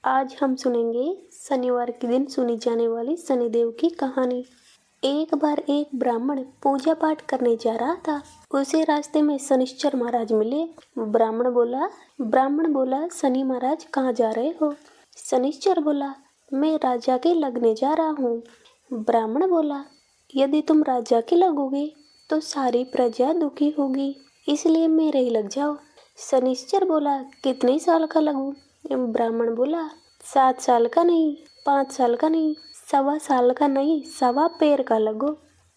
आज हम सुनेंगे शनिवार के दिन सुनी जाने वाली शनिदेव की कहानी। एक बार एक ब्राह्मण पूजा पाठ करने जा रहा था। उसे रास्ते में शनिश्चर महाराज मिले। ब्राह्मण बोला शनि महाराज कहाँ जा रहे हो? शनिश्चर बोला मैं राजा के लगने जा रहा हूँ। ब्राह्मण बोला यदि तुम राजा के लगोगे तो सारी प्रजा दुखी होगी, इसलिए मेरे ही लग जाओ। शनिश्चर बोला कितने साल का लगूं? ब्राह्मण बोला 7 साल का नहीं, 5 साल का नहीं, 1.25 साल का नहीं, 1.25 पैर का लगो।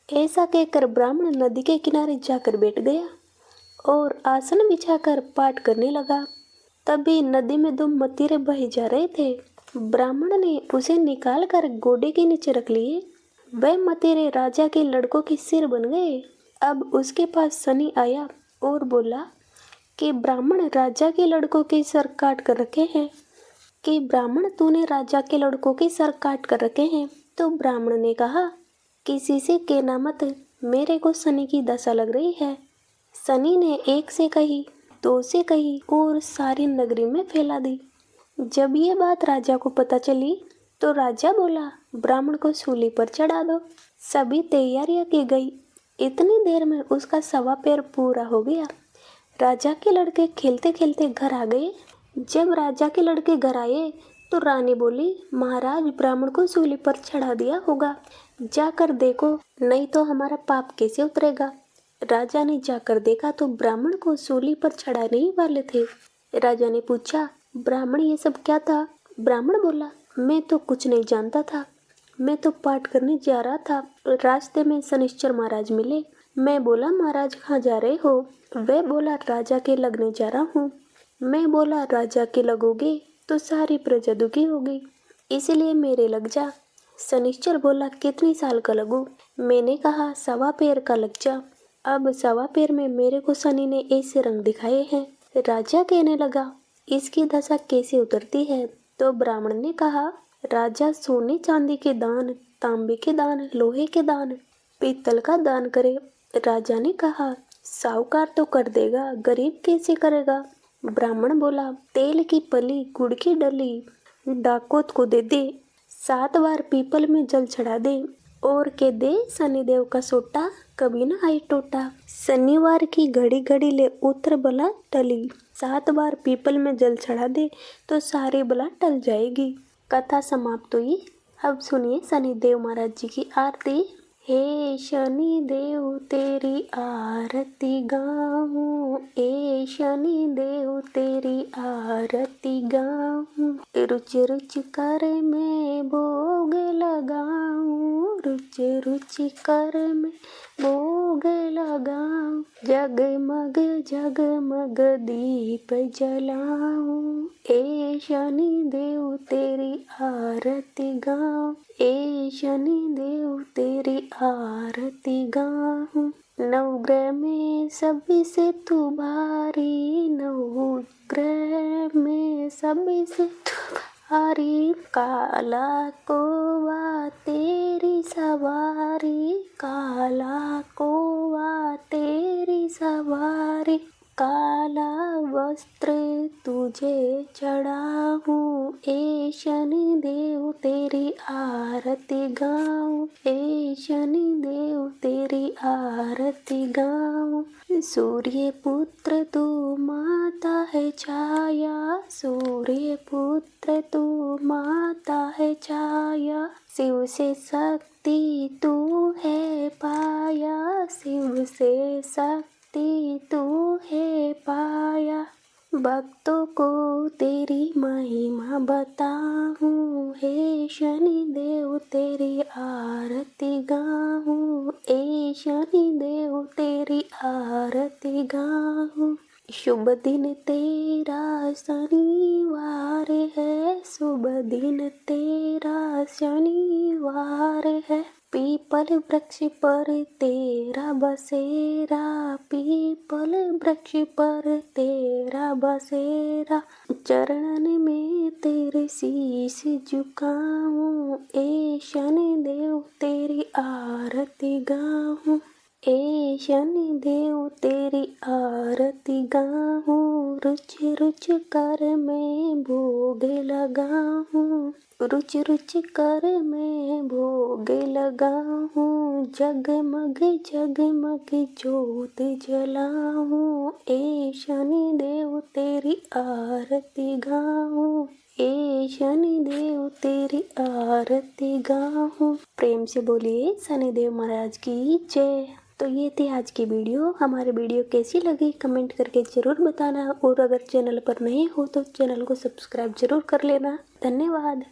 ऐसा कहकर ब्राह्मण नदी के किनारे जाकर बैठ गया और आसन बिछाकर पाठ करने लगा। तभी नदी में 2 मतीरे बहे जा रहे थे। ब्राह्मण ने उसे निकाल कर गोडे के नीचे रख लिए। वह मतीरे राजा के लड़कों के सिर बन गए। अब उसके पास शनि आया और बोला कि ब्राह्मण राजा के लड़कों के सर काट कर रखे हैं। तूने राजा के लड़कों के सर काट कर रखे हैं। तो ब्राह्मण ने कहा किसी से कहना मत, मेरे को शनि की दशा लग रही है। शनि ने 1 से कही, 2 से कही और सारी नगरी में फैला दी। जब ये बात राजा को पता चली तो राजा बोला ब्राह्मण को सूली पर चढ़ा दो। सभी तैयारियां की गई। इतनी देर में उसका 1.25 पैर पूरा हो गया। राजा के लड़के खेलते खेलते घर आ गए। जब राजा के लड़के घर आए तो रानी बोली महाराज ब्राह्मण को सूली पर चढ़ा दिया होगा, जाकर देखो, नहीं तो हमारा पाप कैसे उतरेगा। राजा ने जाकर देखा तो ब्राह्मण को सूली पर चढ़ाने ही वाले थे। राजा ने पूछा ब्राह्मण ये सब क्या था? ब्राह्मण बोला मैं तो कुछ नहीं जानता था, मैं तो पाठ करने जा रहा था। रास्ते में शनिश्चर महाराज मिले। मैं बोला महाराज कहाँ जा रहे हो? वह बोला राजा के लगने जा रहा हूँ। मैं बोला राजा के लगोगे तो सारी प्रजा दुखी होगी, इसलिए मेरे लग जा। शनिश्चर बोला कितनी साल का लगूं? मैंने कहा 1.25 पैर का लग जा। अब 1.25 पैर में मेरे को शनि ने ऐसे रंग दिखाए हैं। राजा कहने लगा इसकी दशा कैसे उतरती है? तो ब्राह्मण ने कहा राजा सोने चांदी के दान, तांबे के दान, लोहे के दान, पीतल का दान करे। राजा ने कहा साहूकार तो कर देगा, गरीब कैसे करेगा? ब्राह्मण बोला तेल की पली, गुड़ की डली डाकोत को दे दे, 7 बार पीपल में जल चढ़ा दे और के दे शनिदेव का सोटा कभी न आई टूटा। शनिवार की घड़ी घड़ी ले उतर बला टली, 7 बार पीपल में जल चढ़ा दे तो सारी बला टल जाएगी। कथा समाप्त हुई। अब सुनिए शनिदेव महाराज जी की आरती। हे शनि देव तेरी आरती गाऊं, ए शनि देव तेरी आरती गाऊं, रुच रुच कर मैं भोग लगाऊं, रुच रुच कर मैं भोग लगाऊं, जगमग जगमग दीप जलाऊं, ए शनि देव तेरी आरती गाऊं, ए शनि देव तेरी आरती गाऊं। नवग्रह में सभी से तू भारी, नवग्रह में सभी से तू भारी, काला कोवा तेरी सवारी, काला कोवा तेरी सवारी, काला वस्त्र तुझे चढ़ाऊं, ए शनि देव तेरी आरती गाऊं, ए शनि देव तेरी आरती गाऊं। सूर्य पुत्र तू माता है छाया, सूर्य पुत्र तू माता है छाया, शिव से शक्ति तू है पाया, शिव से शक्ति तू है पाया, भक्तों को तेरी महिमा बताऊं, हे शनि देव तेरी आरती गाऊं, ए शनि देव तेरी आरती गाऊं। शुभ दिन तेरा शनिवार है, शुभ दिन तेरा शनिवार है, पीपल वृक्ष पर तेरा बसेरा, पीपल वृक्ष पर तेरा बसेरा, चरणन में तेरे शीश झुकाऊं, ए शनि देव तेरी आरती गाऊं। ए शनि देव तेरी आरती गाऊं, रुच रुच कर मैं भोग लगाऊं, रुच रुच कर मैं भोग लगाऊं, जगमग जगमग ज्योत जलाऊं, ए शनि देव तेरी आरती गाऊं, ए शनि देव तेरी आरती गाऊं। प्रेम से बोलिए शनिदेव महाराज की जय। तो ये थी आज की वीडियो। हमारी वीडियो कैसी लगी कमेंट करके ज़रूर बताना, और अगर चैनल पर नए हो तो चैनल को सब्सक्राइब जरूर कर लेना। धन्यवाद।